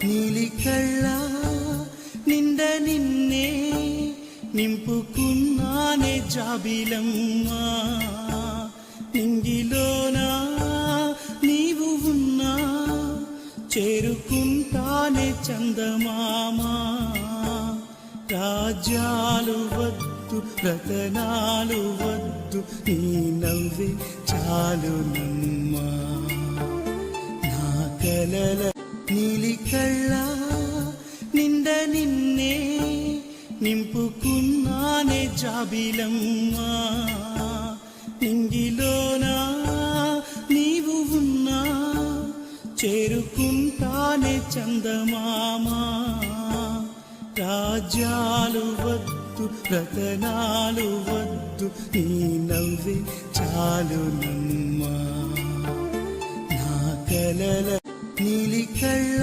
నీలి కళ్ళ నిండ నిన్నే నింపుకున్నానే జాబిలమ్మా నింగిలోనా నీవు ఉన్నా చేరుకుంటానే చందమామా రాజ్యాలు వద్దు రతనాలు వద్దు నీ నవ్వే చాలునమ్మా నా కలల నీలి కళ్ళ నిండ నిన్నే నింపుకున్నానే జాబిలమ్మా నింగిలోనా నీవు ఉన్నా చేరుకుంటానే చందమామా రాజ్యాలు వద్దు రతనాలు వద్దు నీ నవ్వే చాలునమ్మా నా కలల నీలి కళ్ళ